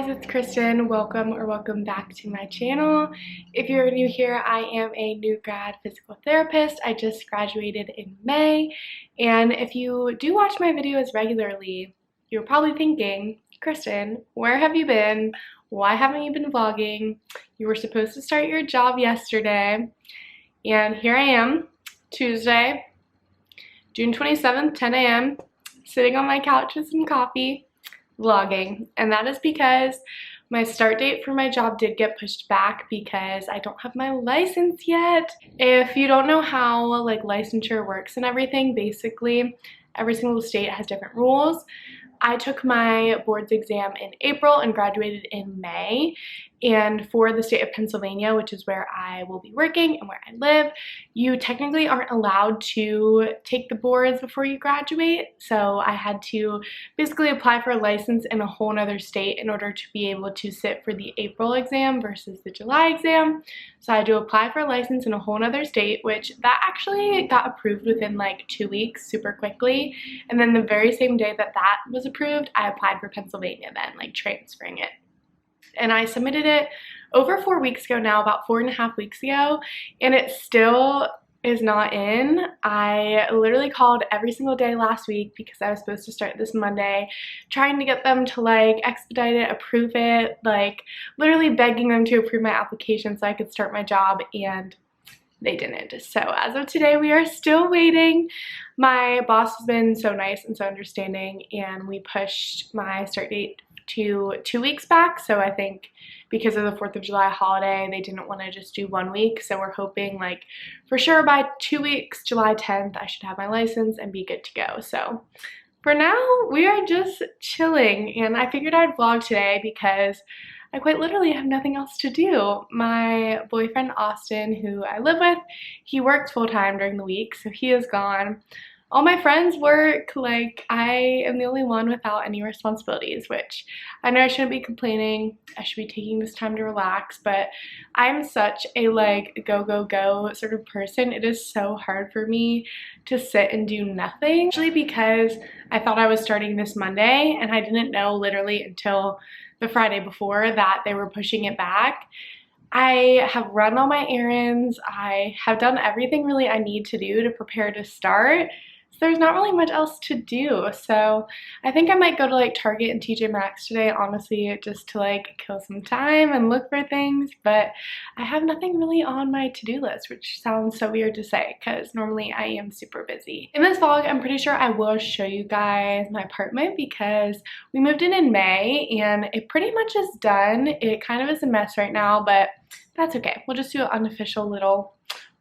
guys, it's Kristen. Welcome back to my channel. If you're new here, I am a new grad physical therapist. I just graduated in May, and if you do watch my videos regularly, you're probably thinking, Kristen, where have you been? Why haven't you been vlogging? You were supposed to start your job yesterday, and here I am, Tuesday, June 27th, 10 a.m., sitting on my couch with some coffee, vlogging. And that is because my start date for my job did get pushed back because I don't have my license yet. If you don't know how like licensure works and everything, basically every single state has different rules. I took my boards exam in April and graduated in May. And for the state of Pennsylvania, which is where I will be working and where I live, you technically aren't allowed to take the boards before you graduate. So I had to basically apply for a license in a whole nother state in order to be able to sit for the April exam versus the July exam. So I had to apply for a license in a whole nother state, which that actually got approved within like 2 weeks, super quickly. And then the very same day that that was approved, I applied for Pennsylvania then, like transferring it. And I submitted it over 4 weeks ago now, about 4.5 weeks ago, and it still is not in. I literally called every single day last week because I was supposed to start this Monday, trying to get them to like expedite it, approve it, like literally begging them to approve my application so I could start my job, and they didn't. So as of today, we are still waiting. My boss has been so nice and so understanding, and we pushed my start date to 2 weeks back. So I think because of the 4th of July holiday, they didn't want to just do 1 week. So we're hoping like for sure by 2 weeks, July 10th, I should have my license and be good to go. So for now, we are just chilling, and I figured I'd vlog today because I quite literally have nothing else to do. My boyfriend Austin, who I live with, he works full-time during the week, so he is gone. All my friends work, like I am the only one without any responsibilities, which I know I shouldn't be complaining. I should be taking this time to relax, but I'm such a like go sort of person. It is so hard for me to sit and do nothing, especially because I thought I was starting this Monday and I didn't know literally until the Friday before that they were pushing it back. I have run all my errands. I have done everything really I need to do to prepare to start. So there's not really much else to do. So I think I might go to like Target and TJ Maxx today, honestly, just to like kill some time and look for things. But I have nothing really on my to-do list, which sounds so weird to say because normally I am super busy. In this vlog, I'm pretty sure I will show you guys my apartment because we moved in May and it pretty much is done. It kind of is a mess right now, but that's okay. We'll just do an unofficial little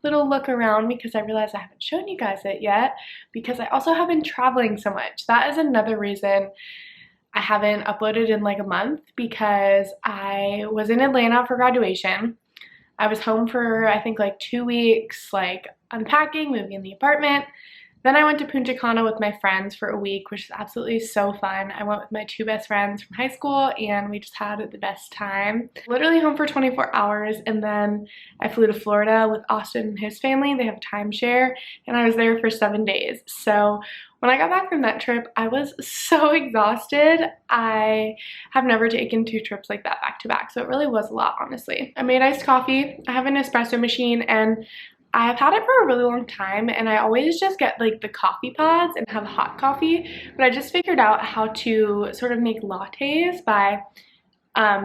look around because I realized I haven't shown you guys it yet because I also have been traveling so much. That is another reason I haven't uploaded in like a month, because I was in Atlanta for graduation. I was home for I think like 2 weeks, like unpacking, moving in the apartment. Then I went to Punta Cana with my friends for a week, which is absolutely so fun. I went with my 2 best friends from high school and we just had the best time. Literally home for 24 hours, and then I flew to Florida with Austin and his family. They have a timeshare, and I was there for 7 days. So when I got back from that trip, I was so exhausted. I have never taken 2 trips like that back to back, so it really was a lot, honestly. I made iced coffee. I have an espresso machine, and I have had it for a really long time, and I always just get like the coffee pods and have hot coffee, but I just figured out how to sort of make lattes by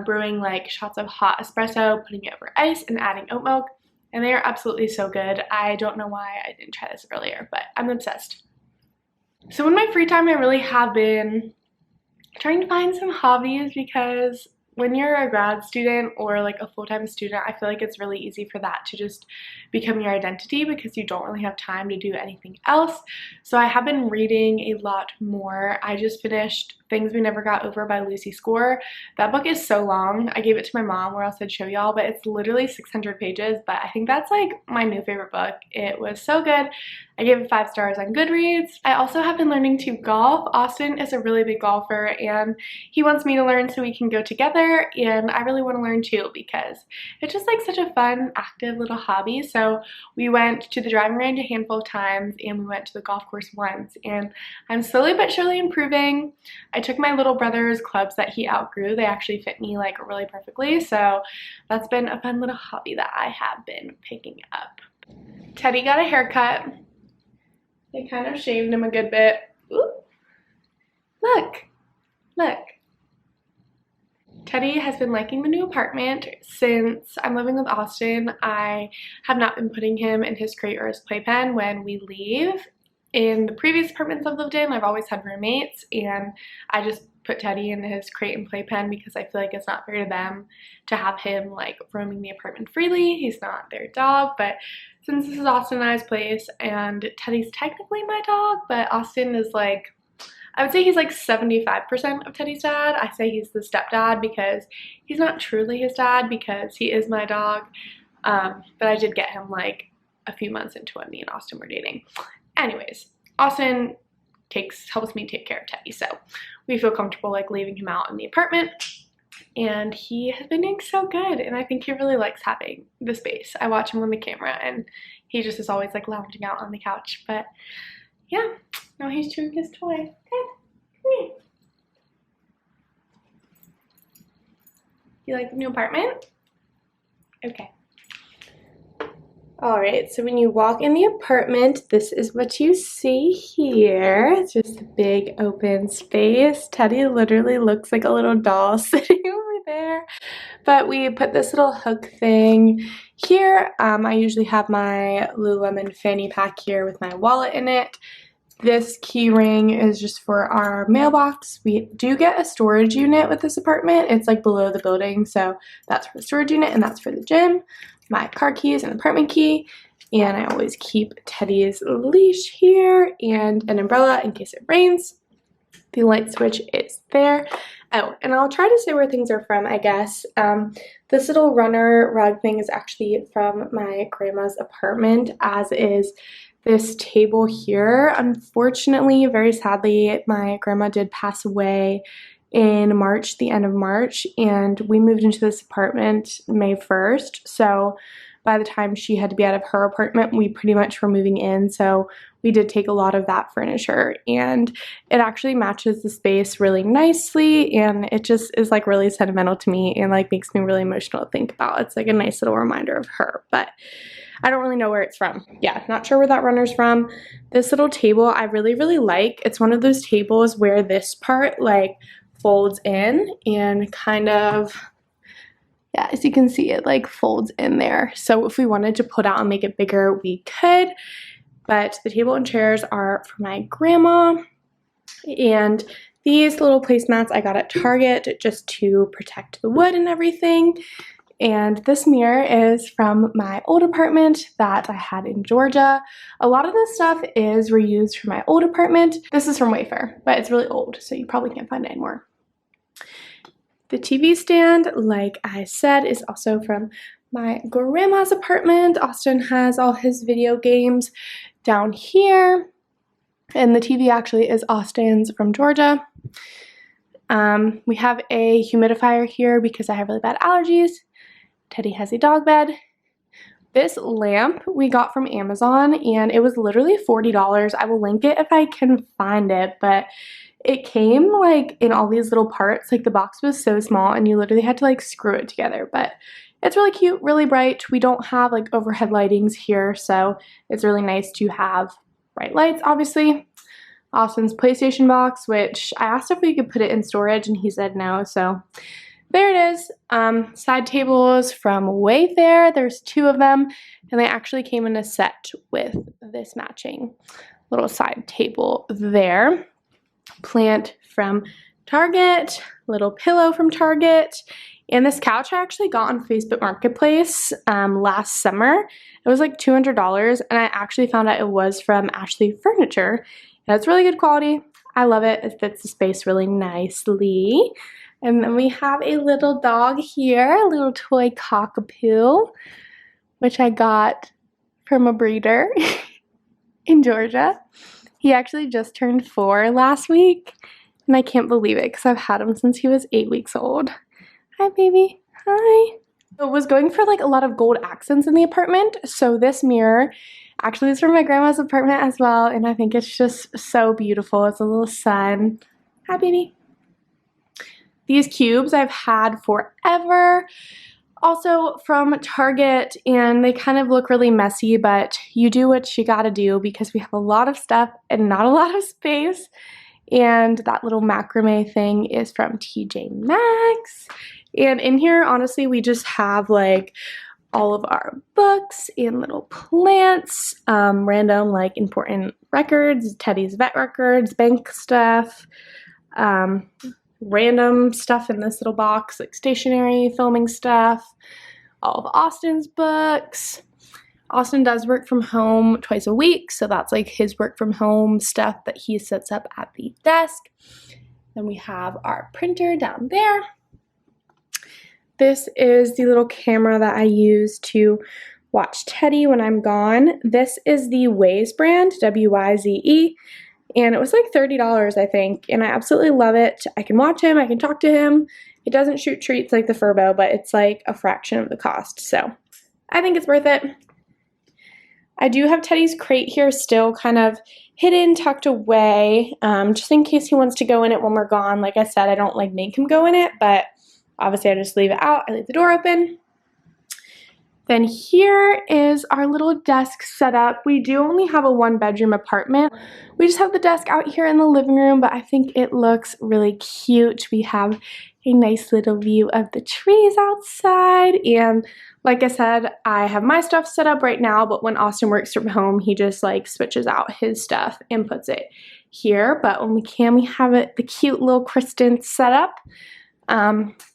brewing like shots of hot espresso, putting it over ice, and adding oat milk, and they are absolutely so good. I don't know why I didn't try this earlier, but I'm obsessed. So in my free time, I really have been trying to find some hobbies because when you're a grad student or like a full-time student, I feel like it's really easy for that to just become your identity because you don't really have time to do anything else. So I have been reading a lot more. I just finished Things We Never Got Over by Lucy Score. That book is so long. I gave it to my mom or else I'd show y'all, but it's literally 600 pages, but I think that's like my new favorite book. It was so good. I gave it 5 stars on Goodreads. I also have been learning to golf. Austin is a really big golfer and he wants me to learn so we can go together. there, and I really want to learn too because it's just like such a fun, active little hobby. So we went to the driving range a handful of times, and we went to the golf course once, and I'm slowly but surely improving. I took my little brother's clubs that he outgrew. They actually fit me like really perfectly, so that's been a fun little hobby that I have been picking up. Teddy got a haircut. They kind of shaved him a good bit. Ooh. Look. Teddy has been liking the new apartment. Since I'm living with Austin, I have not been putting him in his crate or his playpen when we leave. In the previous apartments I've lived in, I've always had roommates, and I just put Teddy in his crate and playpen because I feel like it's not fair to them to have him like roaming the apartment freely. He's not their dog, but since this is Austin and I's place, and Teddy's technically my dog, but Austin is like, I would say he's like 75% of Teddy's dad. I say he's the stepdad because he's not truly his dad because he is my dog. But I did get him like a few months into when me and Austin were dating. Anyways, Austin helps me take care of Teddy, so we feel comfortable like leaving him out in the apartment. And he has been doing so good, and I think he really likes having the space. I watch him on the camera, and he just is always like lounging out on the couch. But yeah, now he's chewing his toy. Good. Come here. You like the new apartment? Okay. Alright, so when you walk in the apartment, this is what you see here. It's just a big open space. Teddy literally looks like a little doll sitting over there. But we put this little hook thing here. I usually have my Lululemon fanny pack here with my wallet in it. This key ring is just for our mailbox. We do get a storage unit with this apartment. It's like below the building, so that's for the storage unit, and that's for the gym. My car keys and apartment key, and I always keep Teddy's leash here and an umbrella in case it rains. The light switch is there. Oh, and I'll try to say where things are from, I guess. This little runner rug thing is actually from my grandma's apartment, as is this table here. Unfortunately, very sadly, my grandma did pass away in March, the end of March, and we moved into this apartment May 1st. So by the time she had to be out of her apartment, we pretty much were moving in. So we did take a lot of that furniture, and it actually matches the space really nicely, and it just is like really sentimental to me and like makes me really emotional to think about. It's like a nice little reminder of her, but I don't really know where it's from. Yeah, not sure where that runner's from. This little table I really, really like. It's one of those tables where this part like folds in and kind of, yeah, as you can see, it like folds in there. So if we wanted to put out and make it bigger, we could. But the table and chairs are for my grandma. And these little placemats I got at Target just to protect the wood and everything. And this mirror is from my old apartment that I had in Georgia. A lot of this stuff is reused from my old apartment. This is from Wayfair, but it's really old, so you probably can't find it anymore. The TV stand, like I said, is also from my grandma's apartment. Austin has all his video games down here, and the TV actually is Austin's from Georgia. We have a humidifier here because I have really bad allergies. Teddy has a dog bed. This lamp we got from Amazon, and it was literally $40. I will link it if I can find it, but it came like in all these little parts. Like the box was so small, and you literally had to like screw it together, but it's really cute, really bright. We don't have like overhead lightings here, so it's really nice to have bright lights, obviously. Austin's PlayStation box, which I asked if we could put it in storage, and he said no, so there it is. Side tables from Wayfair. There's 2 of them, and they actually came in a set with this matching little side table there. Plant from Target, little pillow from Target, and this couch I actually got on Facebook Marketplace last summer. It was like $200, and I actually found out it was from Ashley Furniture, and it's really good quality. I love it. It fits the space really nicely. And then we have a little dog here, a little toy cockapoo, which I got from a breeder in Georgia. He actually just turned 4 last week, and I can't believe it because I've had him since he was 8 weeks old. Hi, baby. Hi. I was going for like a lot of gold accents in the apartment, so this mirror actually is from my grandma's apartment as well, and I think it's just so beautiful. It's a little sun. Hi, baby. These cubes I've had forever, also from Target, and they kind of look really messy, but you do what you gotta do because we have a lot of stuff and not a lot of space. And that little macrame thing is from TJ Maxx. And in here, honestly, we just have like all of our books and little plants, random like important records, Teddy's vet records, bank stuff, random stuff in this little box, like stationery, filming stuff, all of Austin's books. Austin does work from home twice a week, so that's like his work from home stuff that he sets up at the desk. Then we have our printer down there. This is the little camera that I use to watch Teddy when I'm gone. This is the Woes brand, W-Y-Z-E, and it was like $30, I think, and I absolutely love it. I can watch him, I can talk to him. It doesn't shoot treats like the Furbo, but it's like a fraction of the cost, so I think it's worth it. I do have Teddy's crate here still kind of hidden, tucked away, just in case he wants to go in it when we're gone. Like I said, I don't like make him go in it, but obviously I just leave it out. I leave the door open. Then here is our little desk setup. We do only have a 1-bedroom apartment. We just have the desk out here in the living room, but I think it looks really cute. We have a nice little view of the trees outside, and like I said, I have my stuff set up right now, but when Austin works from home, he just like switches out his stuff and puts it here. But when we can, we have it, the cute little Kristen setup.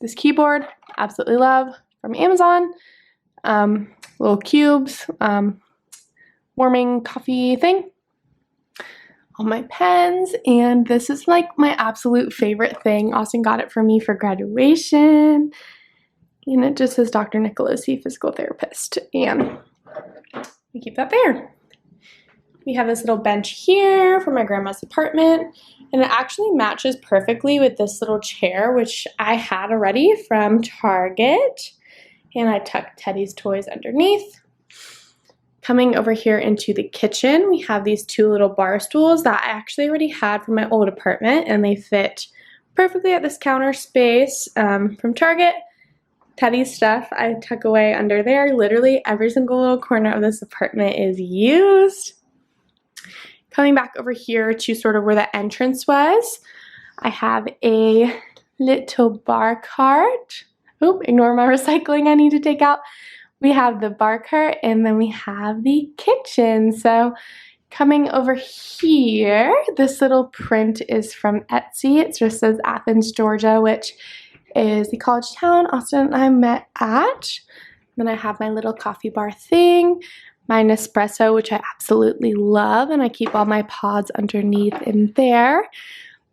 This keyboard, absolutely love, from Amazon. Little cubes, warming coffee thing. All my pens, and this is like my absolute favorite thing. Austin got it for me for graduation. And it just says Dr. Nicolosi, physical therapist, and we keep that there. We have this little bench here from my grandma's apartment, and it actually matches perfectly with this little chair, which I had already from Target, and I tucked Teddy's toys underneath. Coming over here into the kitchen, we have these 2 little bar stools that I actually already had from my old apartment, and they fit perfectly at this counter space from Target. Teddy's stuff I tuck away under there. Literally every single little corner of this apartment is used. Coming back over here to sort of where the entrance was, I have a little bar cart. Oop, ignore my recycling I need to take out. We have the bar cart, and then we have the kitchen. So coming over here, this little print is from Etsy. It just says Athens, Georgia, which is the college town Austin and I met at. Then I have my little coffee bar thing, my Nespresso, which I absolutely love, and I keep all my pods underneath in there.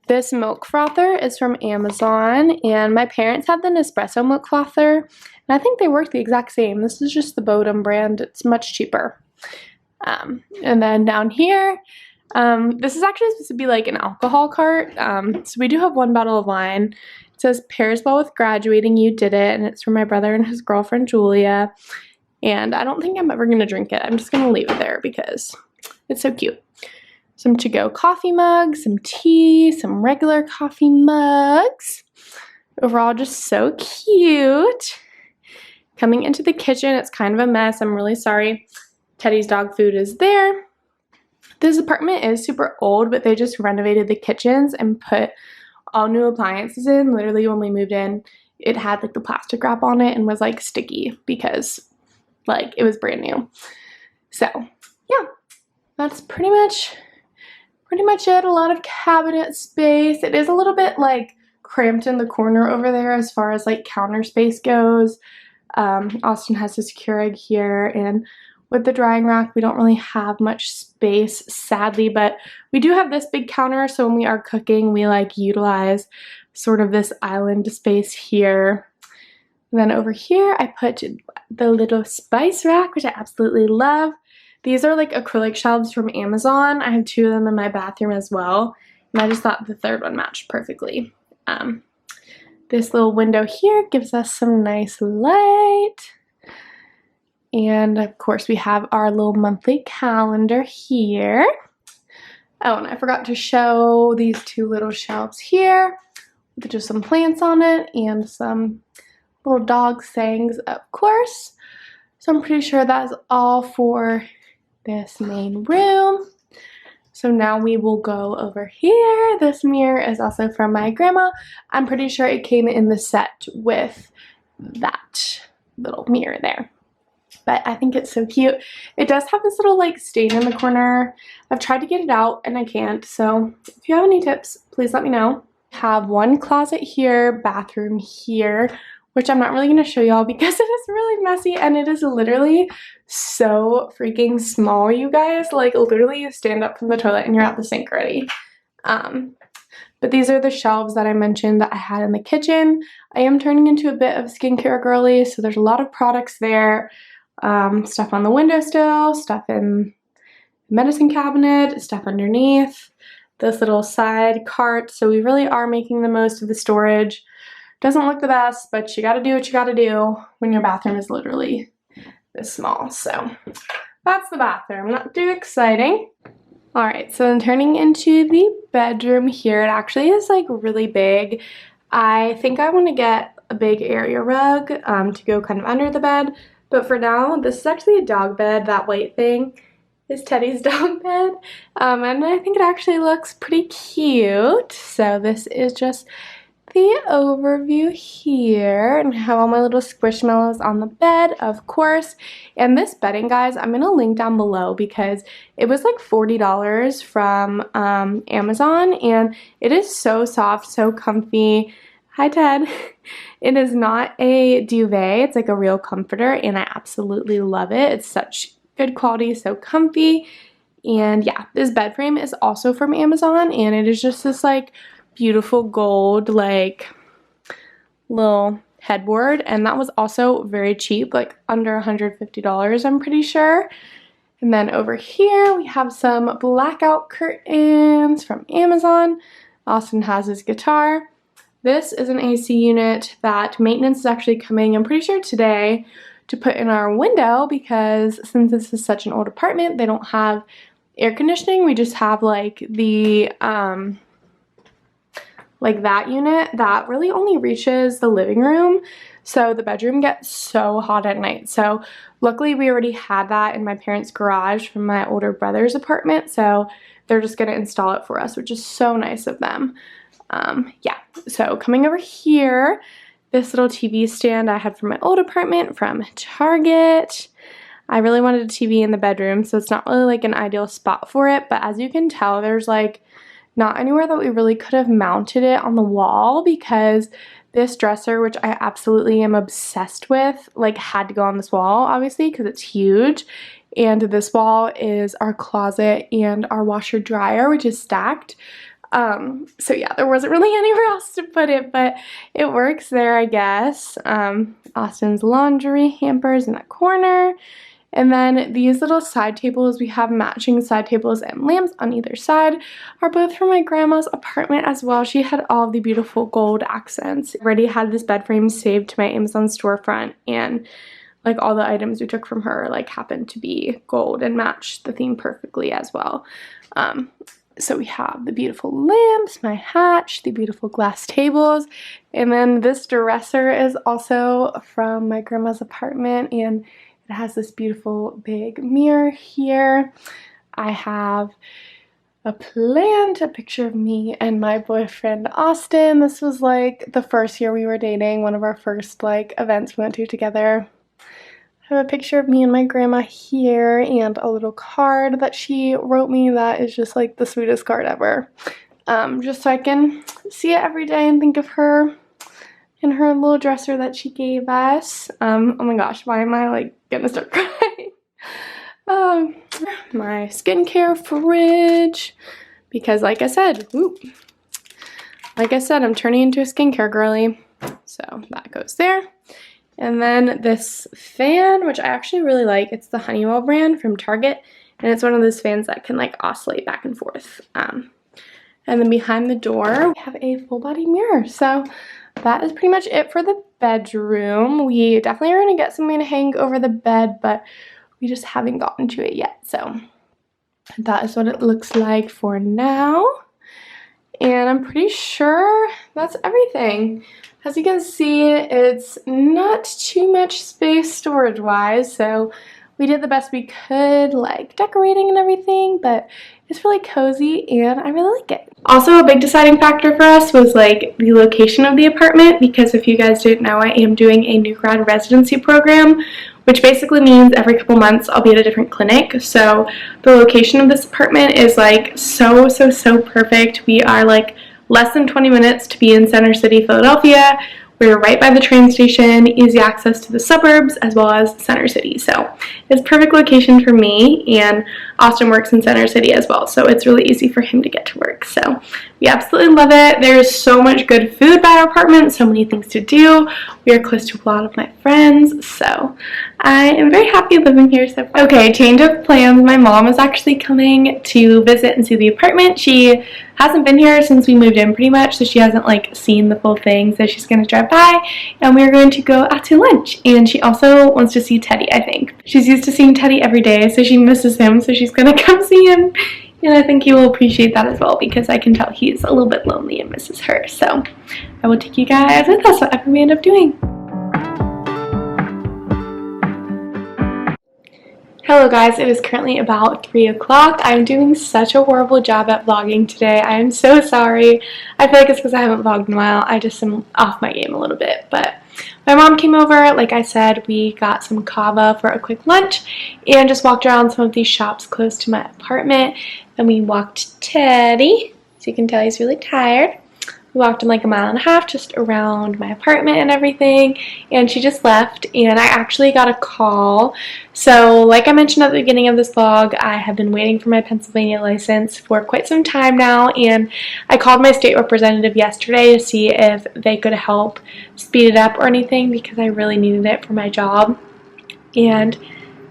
This milk frother is from Amazon, and my parents have the Nespresso milk frother, and I think they work the exact same. This is just the Bodum brand. It's much cheaper. And then down here, this is actually supposed to be like an alcohol cart. So we do have 1 bottle of wine. It says, pairs well with graduating, you did it, and it's from my brother and his girlfriend, Julia. And I don't think I'm ever going to drink it. I'm just going to leave it there because it's so cute. Some to-go coffee mugs, some tea, some regular coffee mugs. Overall, just so cute. Coming into the kitchen, it's kind of a mess. I'm really sorry. Teddy's dog food is there. This apartment is super old, but they just renovated the kitchens and put all new appliances in. Literally, when we moved in, it had like the plastic wrap on it and was like sticky because like it was brand new. So yeah, that's pretty much it. A lot of cabinet space. It is a little bit like cramped in the corner over there as far as like counter space goes. Austin has his Keurig here, and with the drying rack, we don't really have much space, sadly, but we do have this big counter, so when we are cooking, we like utilize sort of this island space here. And then over here, I put the little spice rack, which I absolutely love. These are like acrylic shelves from Amazon. I have 2 of them in my bathroom as well, and I just thought the 3rd one matched perfectly. This little window here gives us some nice light. And of course we have our little monthly calendar here. Oh, and I forgot to show these two little shelves here with just some plants on it and some little dog sayings, of course. So I'm pretty sure that's all for this main room. So now we will go over here. This mirror is also from my grandma. I'm pretty sure it came in the set with that little mirror there. But I think it's so cute. It does have this little like stain in the corner. I've tried to get it out and I can't. So if you have any tips, please let me know. Have one closet here, bathroom here, which I'm not really going to show y'all because it is really messy and it is literally so freaking small, you guys. Like literally you stand up from the toilet and you're at the sink already. But these are the shelves that I mentioned that I had in the kitchen. I am turning into a bit of skincare girly, so there's a lot of products there. Stuff on the windowsill, stuff in the medicine cabinet, stuff underneath, this little side cart. So we really are making the most of the storage. Doesn't look the best, but you gotta do what you gotta do when your bathroom is literally this small. So that's the bathroom, not too exciting. All right, so then turning into the bedroom here, it actually is like really big. I think I want to get a big area rug to go kind of under the bed. But for now, this is actually a dog bed. That white thing is Teddy's dog bed. And I think it actually looks pretty cute. So this is just the overview here. And I have all my little squishmallows on the bed, of course. And this bedding, guys, I'm going to link down below because it was like $40 from Amazon. And it is so soft, so comfy. Hi, Ted. It is not a duvet. It's like a real comforter, and I absolutely love it. It's such good quality, so comfy. And yeah, this bed frame is also from Amazon, and it is just this like beautiful gold like little headboard, and that was also very cheap, like under $150, I'm pretty sure. And then over here we have some blackout curtains from Amazon. Austin has his guitar. This is an AC unit that maintenance is actually coming, I'm pretty sure today, to put in our window because since this is such an old apartment, they don't have air conditioning. We just have like the, like that unit that really only reaches the living room. So the bedroom gets so hot at night. So luckily we already had that in my parents' garage from my older brother's apartment. So they're just gonna install it for us, which is so nice of them. Yeah, so coming over here, this little TV stand I had from my old apartment from Target. I really wanted a TV in the bedroom, so it's not really like an ideal spot for it, but as you can tell, there's like not anywhere that we really could have mounted it on the wall because this dresser, which I absolutely am obsessed with, like had to go on this wall, obviously, because it's huge. And this wall is our closet and our washer dryer, which is stacked. So yeah, there wasn't really anywhere else to put it, but it works there, I guess. Austin's laundry hampers in that corner. And then these little side tables, we have matching side tables and lamps on either side, are both from my grandma's apartment as well. She had all of the beautiful gold accents. I already had this bed frame saved to my Amazon storefront, and like all the items we took from her like happened to be gold and matched the theme perfectly as well. So we have the beautiful lamps, my hatch, the beautiful glass tables, and then this dresser is also from my grandma's apartment, and it has this beautiful big mirror here. I have a plant, a picture of me and my boyfriend Austin. This was like the first year we were dating, one of our first like events we went to together. I have a picture of me and my grandma here and a little card that she wrote me that is just like the sweetest card ever. Just so I can see it every day and think of her in her little dresser that she gave us. Oh my gosh, why am I like gonna start crying? My skincare fridge, because like I said, I'm turning into a skincare girly. So that goes there. And then this fan, which I actually really like, it's the Honeywell brand from Target, and it's one of those fans that can like oscillate back and forth. And then behind the door, we have a full body mirror. So that is pretty much it for the bedroom. We definitely are going to get something to hang over the bed, but we just haven't gotten to it yet. So that is what it looks like for now. And I'm pretty sure that's everything. As you can see, it's not too much space storage-wise, so we did the best we could, like decorating and everything, but it's really cozy and I really like it. Also, a big deciding factor for us was like the location of the apartment, because if you guys didn't know, I am doing a new grad residency program, which basically means every couple months I'll be at a different clinic. So the location of this apartment is like so perfect. We are like less than 20 minutes to be in Center City, Philadelphia. We're right by the train station, easy access to the suburbs as well as Center City. So it's perfect location for me, and Austin works in Center City as well, so it's really easy for him to get to work. So we absolutely love it. There's so much good food by our apartment, so many things to do. We are close to a lot of my friends, so I am very happy living here so far. Okay, change of plans. My mom is actually coming to visit and see the apartment. She hasn't been here since we moved in pretty much, so she hasn't like seen the full thing, so she's going to drive by and we're going to go out to lunch. And she also wants to see Teddy, I think. She's used to seeing Teddy every day, so she misses him, so she's going to come see him. And I think he will appreciate that as well, because I can tell he's a little bit lonely and misses her. So I will take you guys with us whatever we end up doing. Hello guys, it is currently about 3 o'clock. I'm doing such a horrible job at vlogging today. I am so sorry. I feel like it's because I haven't vlogged in a while. I just am off my game a little bit. But my mom came over. Like I said, we got some kava for a quick lunch and just walked around some of these shops close to my apartment. Then we walked Teddy. So you can tell he's really tired. We walked him like 1.5 miles just around my apartment and everything, and she just left, and I actually got a call. So like I mentioned at the beginning of this vlog, I have been waiting for my Pennsylvania license for quite some time now, and I called my state representative yesterday to see if they could help speed it up or anything, because I really needed it for my job. And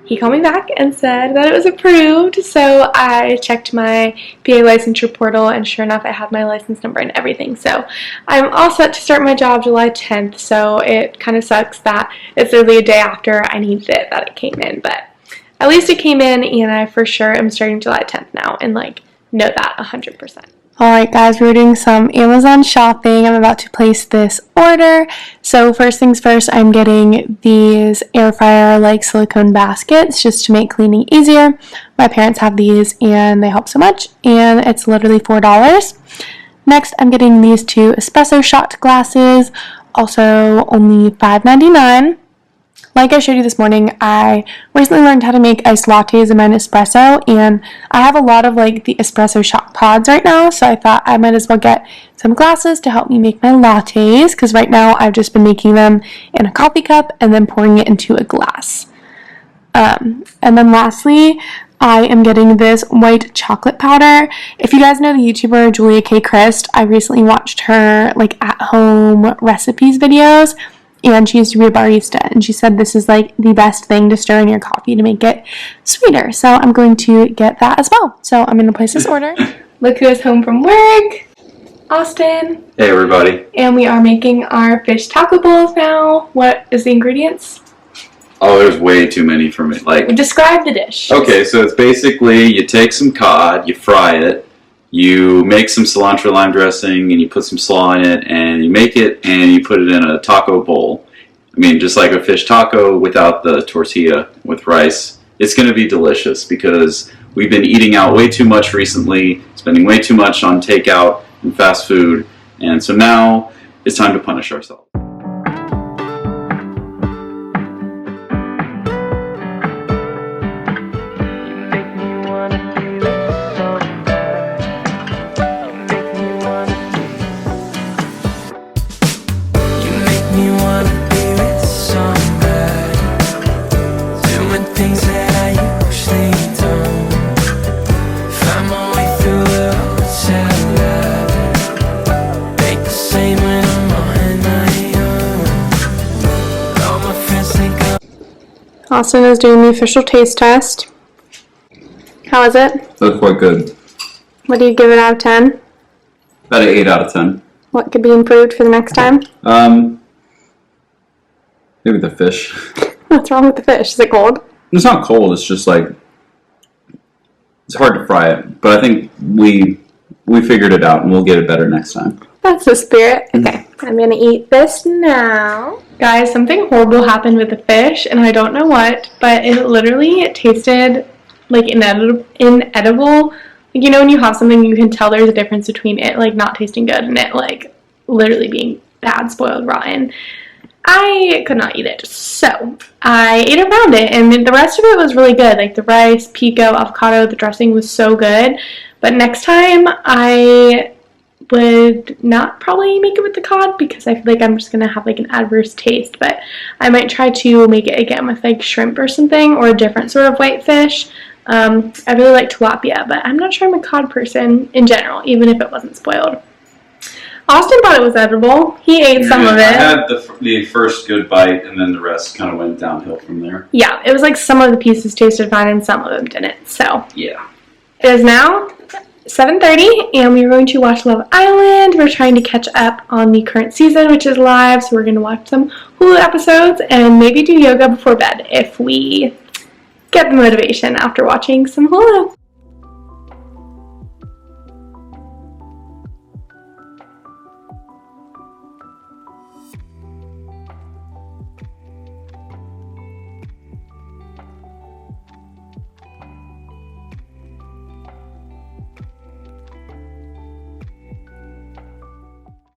he called me back and said that it was approved, so I checked my PA licensure portal, and sure enough, I have my license number and everything. So I'm all set to start my job July 10th, so it kind of sucks that it's literally a day after I needed it that it came in, but at least it came in, and I for sure am starting July 10th now, and like know that 100%. Alright guys, we're doing some Amazon shopping. I'm about to place this order. So first things first, I'm getting these air fryer like silicone baskets just to make cleaning easier. My parents have these and they help so much, and it's literally $4. Next, I'm getting these 2 espresso shot glasses, also only $5.99. Like I showed you this morning, I recently learned how to make iced lattes in my Nespresso, and I have a lot of like the espresso shot pods right now, so I thought I might as well get some glasses to help me make my lattes, because right now I've just been making them in a coffee cup and then pouring it into a glass. And then lastly, I am getting this white chocolate powder. If you guys know the YouTuber Julia K. Christ, I recently watched her like at-home recipes videos, and she used to be a barista, and she said this is like the best thing to stir in your coffee to make it sweeter. So I'm going to get that as well. So I'm going to place this order. Look who is home from work. Austin. Hey everybody. And we are making our fish taco bowls now. What is the ingredients? Oh, there's way too many for me. Like, describe the dish. Okay, so it's basically you take some cod, you fry it, you make some cilantro lime dressing, and you put some slaw in it, and you make it, and you put it in a taco bowl. I mean, just like a fish taco without the tortilla with rice. It's going to be delicious because we've been eating out way too much recently, spending way too much on takeout and fast food, and so now it's time to punish ourselves. Austin is doing the official taste test. How is it? That's quite good. What do you give it out of 10? About an 8 out of 10. What could be improved for the next time? Maybe the fish. What's wrong with the fish? Is it cold? It's not cold. It's just like it's hard to fry it. But I think we figured it out, and we'll get it better next time. That's the spirit. Okay, I'm gonna eat this now. Guys, something horrible happened with the fish, and I don't know what, but it tasted like inedible. Like, you know when you have something, you can tell there's a difference between it like not tasting good and it like literally being bad, spoiled, rotten. I could not eat it, so I ate around it, and the rest of it was really good. Like the rice, pico, avocado, the dressing was so good. But next time I would not probably make it with the cod because I feel like I'm just gonna have like an adverse taste, but I might try to make it again with like shrimp or something, or a different sort of white fish. I really like tilapia, but I'm not sure I'm a cod person in general, even if it wasn't spoiled. Austin thought it was edible. He ate some of it. I had the first good bite, and then the rest kind of went downhill from there. Yeah, it was like some of the pieces tasted fine and some of them didn't, so. Yeah. It is now 7:30, and we're going to watch Love Island. We're trying to catch up on the current season, which is live, so we're going to watch some Hulu episodes and maybe do yoga before bed if we get the motivation after watching some Hulu.